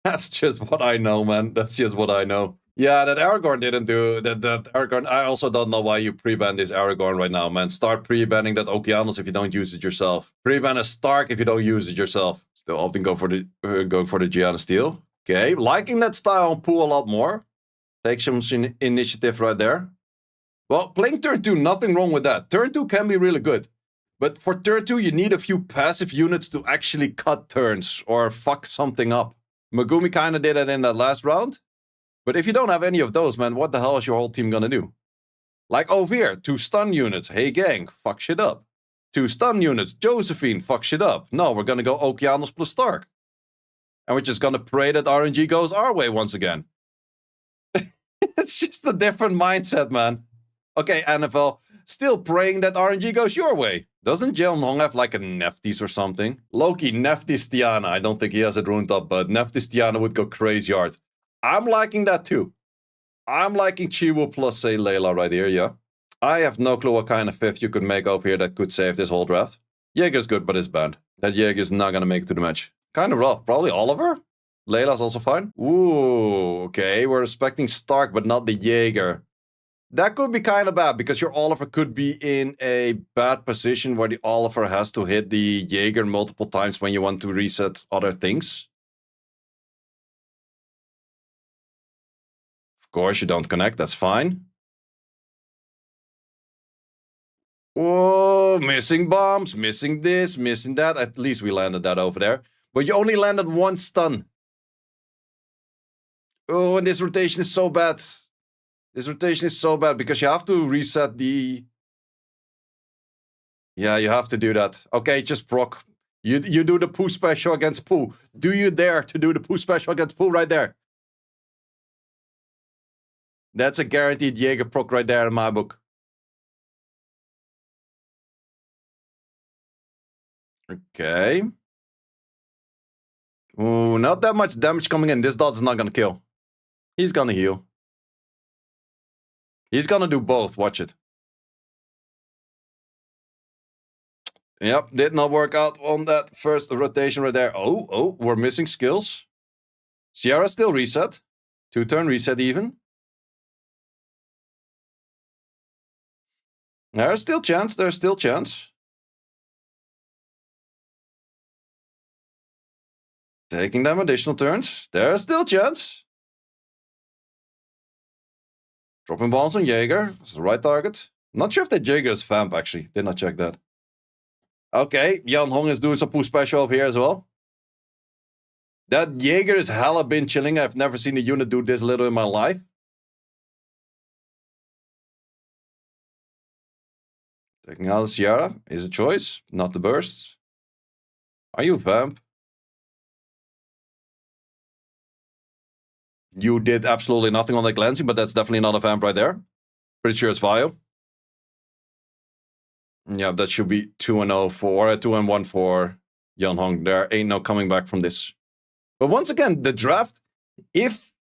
That's just what I know, man. That's just what I know. Yeah, that Aragorn didn't do that. Aragorn. I also don't know why you pre-ban this Aragorn right now, man. Start pre-banning that Okeanos if you don't use it yourself. Pre-ban a Stark if you don't use it yourself. Still often go for the going for the Gianna steal. Okay, liking that style on Pool a lot more. Take some initiative right there. Well, playing turn 2, nothing wrong with that. Turn 2 can be really good. But for turn 2, you need a few passive units to actually cut turns or fuck something up. Megumi kind of did it in that last round. But if you don't have any of those, man, what the hell is your whole team gonna do? Like over here, 2 stun units. Hey gang, fuck shit up. 2 stun units. Josephine, fuck shit up. No, we're gonna go Okeanos plus Stark. And we're just gonna pray that RNG goes our way once again. It's just a different mindset, man. Okay, NFL, still praying that RNG goes your way. Doesn't Jeon Hong have like a Neftis or something? Loki, Neftis Tiana. I don't think he has it ruined up, but Neftis Tiana would go crazy hard. I'm liking that too. I'm liking Chiwu plus, say, Layla right here, yeah. I have no clue what kind of fifth you could make over here that could save this whole draft. Jaeger's good, but it's banned. That Jaeger's not gonna make it to the match. Kind of rough. Probably Oliver? Layla's also fine. Ooh, okay. We're respecting Stark, but not the Jaeger. That could be kind of bad, because your Oliver could be in a bad position where the Oliver has to hit the Jaeger multiple times when you want to reset other things. Of course, you don't connect. That's fine. Oh, missing bombs, missing this, missing that. At least we landed that over there. But you only landed one stun. Oh, and this rotation is so bad. This rotation is so bad because you have to reset the... Yeah, you have to do that. Okay, just proc. You do the Pooh special against Pooh. Do you dare to do the Pooh special against Pooh right there? That's a guaranteed Jaeger proc right there in my book. Okay. Ooh, not that much damage coming in. This dot's not gonna kill. He's gonna heal. He's gonna do both. Watch it. Yep, did not work out on that first rotation right there. Oh, we're missing skills. Sierra still reset. 2-turn reset even. There's still chance. There's still chance. Taking them additional turns. There's still chance. Dropping bombs on Jaeger. That's the right target. Not sure if that Jaeger is Vamp, actually. Did not check that. Okay, Jeon Hong is doing some Pooh special over here as well. That Jaeger is hella been chilling. I've never seen a unit do this little in my life. Taking out the Sierra is a choice, not the bursts. Are you Vamp? You did absolutely nothing on that cleansing, but that's definitely not a Vamp right there. Pretty sure it's Vio. Yeah, that should be 2-0 for 2-1 for Jeon Hong. There ain't no coming back from this. But once again, the draft, if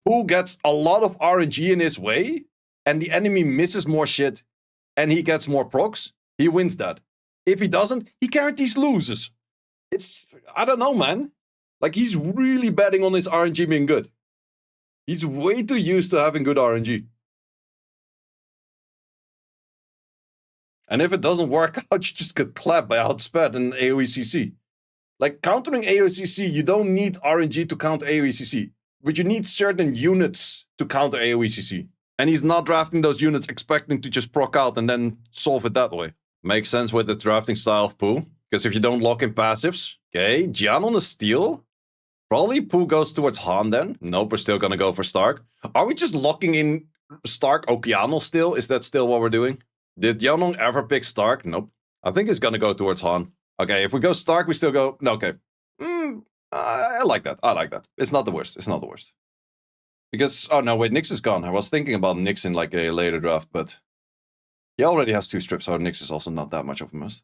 Pooh gets a lot of RNG in his way, and the enemy misses more shit, and he gets more procs, he wins that. If he doesn't, he guarantees loses. It's, I don't know, man. Like, he's really betting on his RNG being good. He's way too used to having good RNG. And if it doesn't work out, you just get clapped by Outsped and AoE-CC. Like, countering AoE-CC, you don't need RNG to counter AoE-CC. But you need certain units to counter AoE-CC. And he's not drafting those units expecting to just proc out and then solve it that way. Makes sense with the drafting style of Pooh. Because if you don't lock in passives... Okay, Jian on the steal. Probably Pooh goes towards Han then. Nope, we're still gonna go for Stark. Are we just locking in Stark Okeano still? Is that still what we're doing? Did Jeon Hong ever pick Stark? Nope. I think he's gonna go towards Han. Okay, if we go Stark, we still go... No, okay. I like that. I like that. It's not the worst. It's not the worst. Because... Oh, no, wait. Nyx is gone. I was thinking about Nyx in, like, a later draft, but... He already has 2 strips, so Nyx is also not that much of a must.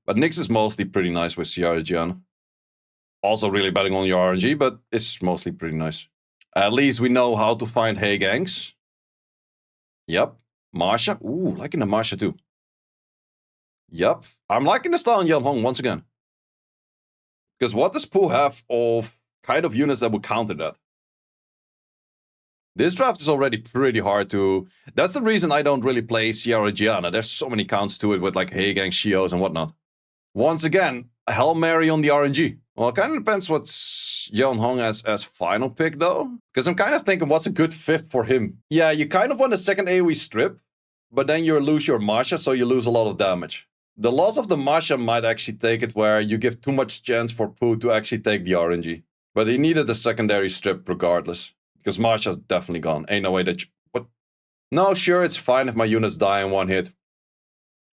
But Nyx is mostly pretty nice with Sierra Jian. Also really betting on your RNG, but it's mostly pretty nice. At least we know how to find hay gangs. Yep. Marsha. Ooh, liking the Marsha too. Yep. I'm liking the style on Jeon Hong once again. Because what does Pooh have of kind of units that would counter that? This draft is already pretty hard to... That's the reason I don't really play Sierra Gianna. There's so many counts to it with like hay gang, Shios and whatnot. Once again, Hail Mary on the RNG. Well, it kind of depends what Jeon Hong has as final pick, though. Because I'm kind of thinking, what's a good fifth for him? Yeah, you kind of want a second AoE strip, but then you lose your Masha, so you lose a lot of damage. The loss of the Masha might actually take it where you give too much chance for Pooh to actually take the RNG. But he needed a secondary strip regardless. Because Masha's definitely gone. Ain't no way that you... What? No, sure, it's fine if my units die in one hit.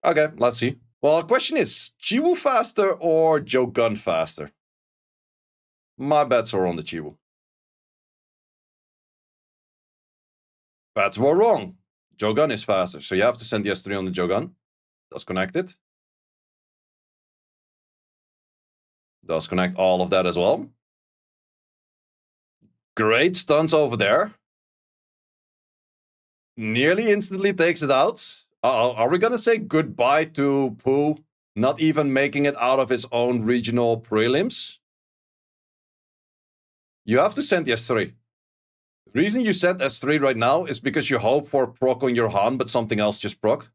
Okay, let's see. Well, the question is, Chiwu faster or Joe Gun faster? My bets are on the Chiwu. Bets were wrong. Jogan is faster, so you have to send the S3 on the Jogan. Does connect it. Does connect all of that as well. Great stunts over there. Nearly instantly takes it out. Are we gonna say goodbye to Pooh not even making it out of his own regional prelims? You have to send the S3. The reason you sent S3 right now is because you hope for proc on your Han, but something else just procced.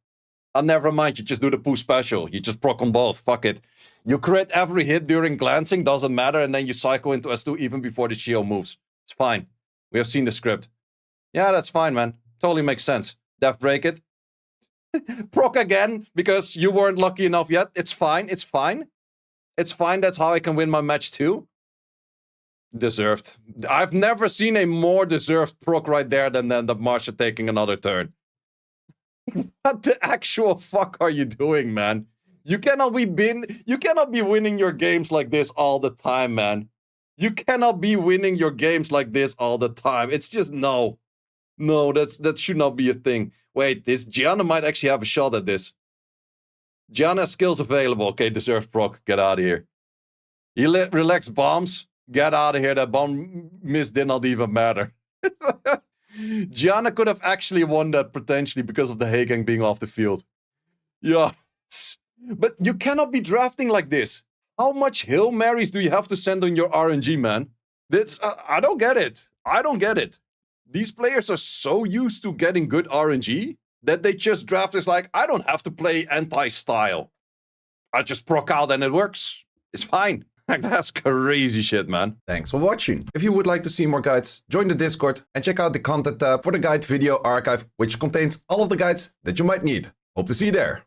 Never mind, you just do the Pooh special. You just proc on both. Fuck it. You crit every hit during glancing, doesn't matter, and then you cycle into S2 even before the shield moves. It's fine. We have seen the script. Yeah, that's fine, man. Totally makes sense. Death break it. Proc again, because you weren't lucky enough yet. It's fine, it's fine. It's fine, that's how I can win my match too. Deserved. I've never seen a more deserved proc right there than the Marsha taking another turn. What the actual fuck are you doing, man? You cannot be winning your games like this all the time, man. You cannot be winning your games like this all the time. It's just no. No, that should not be a thing. Wait, this Gianna might actually have a shot at this. Gianna has skills available. Okay, deserved proc. Get out of here. He relax bombs. Get out of here. That bomb miss did not even matter. Gianna could have actually won that potentially because of the Hagang being off the field. Yeah. But you cannot be drafting like this. How much Hail Marys do you have to send on your RNG, man? I don't get it. I don't get it. These players are so used to getting good RNG that they just draft is like, I don't have to play anti-style. I just proc out and it works. It's fine. That's crazy shit, man. Thanks for watching. If you would like to see more guides, join the Discord and check out the content tab for the guide video archive, which contains all of the guides that you might need. Hope to see you there.